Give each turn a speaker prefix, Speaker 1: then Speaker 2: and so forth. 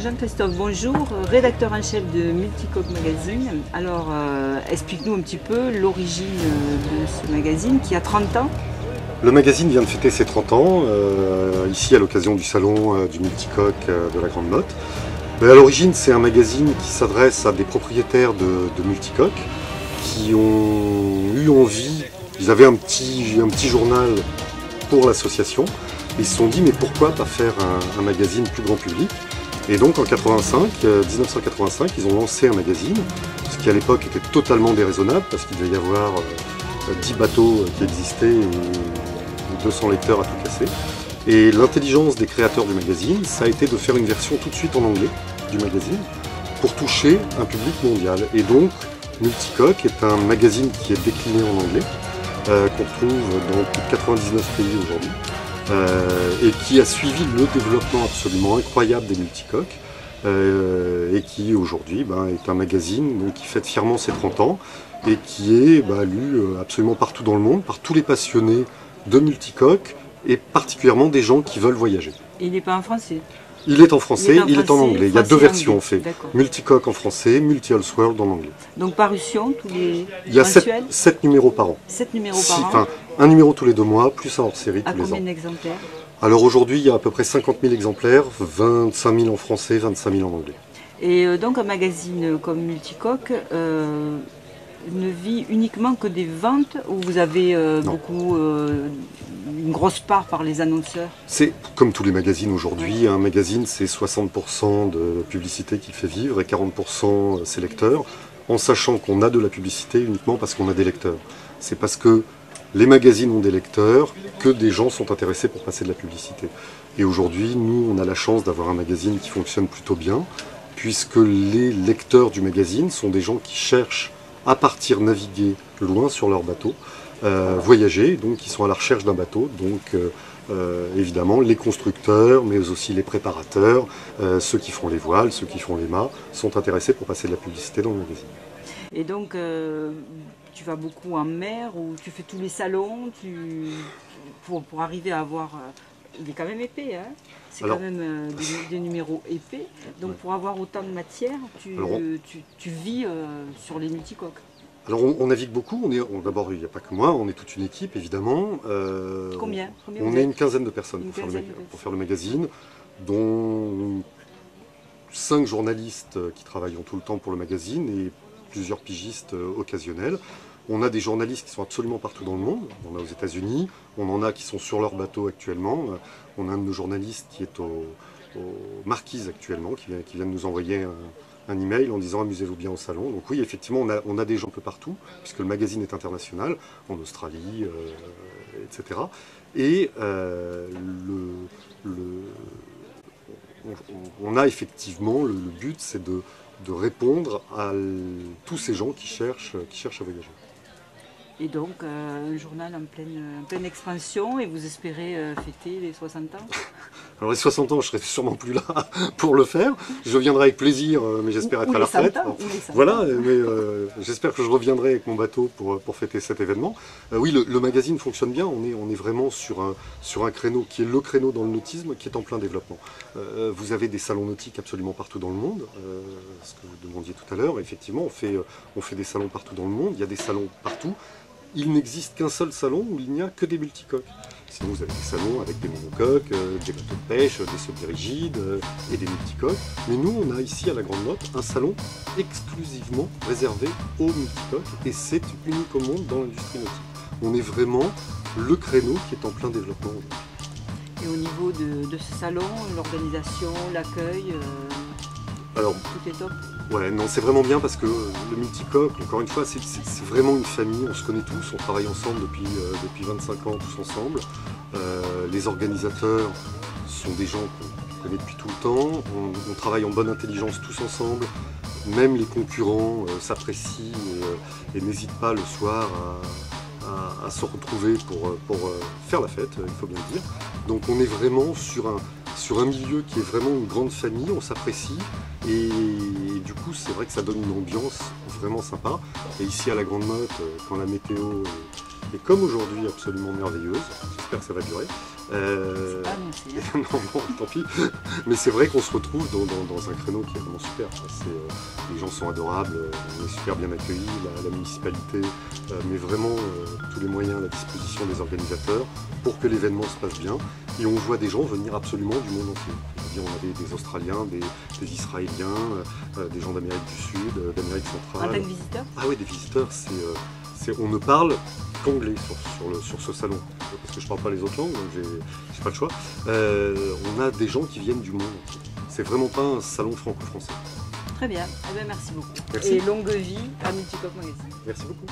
Speaker 1: Jean-Christophe, bonjour, rédacteur en chef de Multicoque Magazine. Alors, explique-nous un petit peu l'origine de ce magazine qui a 30 ans.
Speaker 2: Le magazine vient de fêter ses 30 ans, ici à l'occasion du salon du Multicoque de la Grande Motte. Mais à l'origine, c'est un magazine qui s'adresse à des propriétaires de multicoques qui ont eu envie, ils avaient un petit journal pour l'association. Ils se sont dit mais pourquoi pas faire un magazine plus grand public. Et donc en 1985, ils ont lancé un magazine, ce qui à l'époque était totalement déraisonnable parce qu'il devait y avoir 10 bateaux qui existaient et 200 lecteurs à tout casser. Et l'intelligence des créateurs du magazine, ça a été de faire une version tout de suite en anglais du magazine pour toucher un public mondial. Et donc Multicoque est un magazine qui est décliné en anglais, qu'on retrouve dans plus de 99 pays aujourd'hui. Et qui a suivi le développement absolument incroyable des multicoques et qui aujourd'hui est un magazine donc, qui fête fièrement ses 30 ans et qui est lu absolument partout dans le monde par tous les passionnés de multicoques et particulièrement des gens qui veulent voyager.
Speaker 1: Et il n'est pas en français?
Speaker 2: Il est en français, il est en anglais. Il y a deux versions en fait. Multicoque en français, Multi-Elseworld en anglais.
Speaker 1: Donc parution tous les
Speaker 2: Il y a 7 numéros par an.
Speaker 1: 7 numéros par an.
Speaker 2: Un numéro tous les 2 mois, plus un hors-série tous les ans.
Speaker 1: À combien d'exemplaires?
Speaker 2: Alors aujourd'hui, il y a à peu près 50 000 exemplaires, 25 000 en français, 25 000 en anglais.
Speaker 1: Et donc un magazine comme Multicoque ne vit uniquement que des ventes ou vous avez une grosse part par les annonceurs? C'est
Speaker 2: comme tous les magazines aujourd'hui, un magazine c'est 60% de publicité qui fait vivre et 40% ses lecteurs, en sachant qu'on a de la publicité uniquement parce qu'on a des lecteurs. C'est parce que les magazines ont des lecteurs que des gens sont intéressés pour passer de la publicité. Et aujourd'hui, nous, on a la chance d'avoir un magazine qui fonctionne plutôt bien, puisque les lecteurs du magazine sont des gens qui cherchent à partir naviguer loin sur leur bateau, voyager, donc qui sont à la recherche d'un bateau, donc évidemment les constructeurs, mais aussi les préparateurs, ceux qui font les voiles, ceux qui font les mâts, sont intéressés pour passer de la publicité dans le magazine.
Speaker 1: Et donc, tu vas beaucoup en mer ou tu fais tous les salons pour arriver à avoir... il est quand même épais, hein? C'est quand même des numéros épais. Donc pour avoir autant de matière, tu vis sur les multicoques.
Speaker 2: Alors on navigue beaucoup, d'abord il n'y a pas que moi, on est toute une équipe évidemment.
Speaker 1: Combien
Speaker 2: on est une quinzaine de personnes pour faire le magazine, dont 5 journalistes qui travaillent tout le temps pour le magazine et plusieurs pigistes occasionnels. On a des journalistes qui sont absolument partout dans le monde. On en a aux États-Unis, on en a qui sont sur leur bateau actuellement. On a un de nos journalistes qui est aux Marquises actuellement, qui vient de nous envoyer un email en disant amusez-vous bien au salon. Donc oui, effectivement, on a des gens un peu partout, puisque le magazine est international, en Australie, etc. Et on a effectivement, le but c'est de répondre à tous ces gens qui cherchent à voyager.
Speaker 1: Et donc, un journal en pleine expansion, et vous espérez fêter les 60 ans?
Speaker 2: Alors les 60 ans, je serai sûrement plus là pour le faire. Je viendrai avec plaisir, mais j'espère être à la retraite. Voilà, mais j'espère que je reviendrai avec mon bateau pour fêter cet événement. Oui, le magazine fonctionne bien. On est vraiment sur un créneau qui est le créneau dans le nautisme, qui est en plein développement. Vous avez des salons nautiques absolument partout dans le monde, ce que vous demandiez tout à l'heure. Effectivement, on fait des salons partout dans le monde. Il y a des salons partout. Il n'existe qu'un seul salon où il n'y a que des multicoques. Sinon vous avez des salons avec des monocoques, des bateaux de pêche, des semi-rigides et des multicoques. Mais nous on a ici à la Grande Motte un salon exclusivement réservé aux multicoques et c'est unique au monde dans l'industrie nautique. On est vraiment le créneau qui est en plein développement aujourd'hui.
Speaker 1: Et au niveau de ce salon, l'organisation, l'accueil, tout est top?
Speaker 2: Ouais, non, c'est vraiment bien parce que le multicoque, encore une fois, c'est vraiment une famille, on se connaît tous, on travaille ensemble depuis 25 ans tous ensemble. Les organisateurs sont des gens qu'on connaît depuis tout le temps, on travaille en bonne intelligence tous ensemble, même les concurrents s'apprécient et n'hésitent pas le soir à se retrouver pour faire la fête, il faut bien le dire. Donc on est vraiment sur un milieu qui est vraiment une grande famille, on s'apprécie et du coup c'est vrai que ça donne une ambiance vraiment sympa. Et ici à la Grande Motte, quand la météo est comme aujourd'hui absolument merveilleuse, j'espère que ça va durer,
Speaker 1: C'est pas annoncé. Hein.
Speaker 2: Non, tant pis. Mais c'est vrai qu'on se retrouve dans un créneau qui est vraiment super. Les gens sont adorables, on est super bien accueillis, la municipalité met vraiment tous les moyens à la disposition des organisateurs pour que l'événement se passe bien. Et on voit des gens venir absolument du monde entier. Je veux dire, on avait des Australiens, des Israéliens, des gens d'Amérique du Sud, d'Amérique centrale.
Speaker 1: En tant que visiteur ?
Speaker 2: Ah oui, des visiteurs, on ne parle qu'anglais sur ce salon, parce que je ne parle pas les autres langues, donc j'ai pas le choix. On a des gens qui viennent du monde entier. C'est vraiment pas un salon franco-français.
Speaker 1: Très bien, eh bien, merci beaucoup.
Speaker 2: Merci.
Speaker 1: Et longue vie à Multicoque Magazine.
Speaker 2: Merci beaucoup.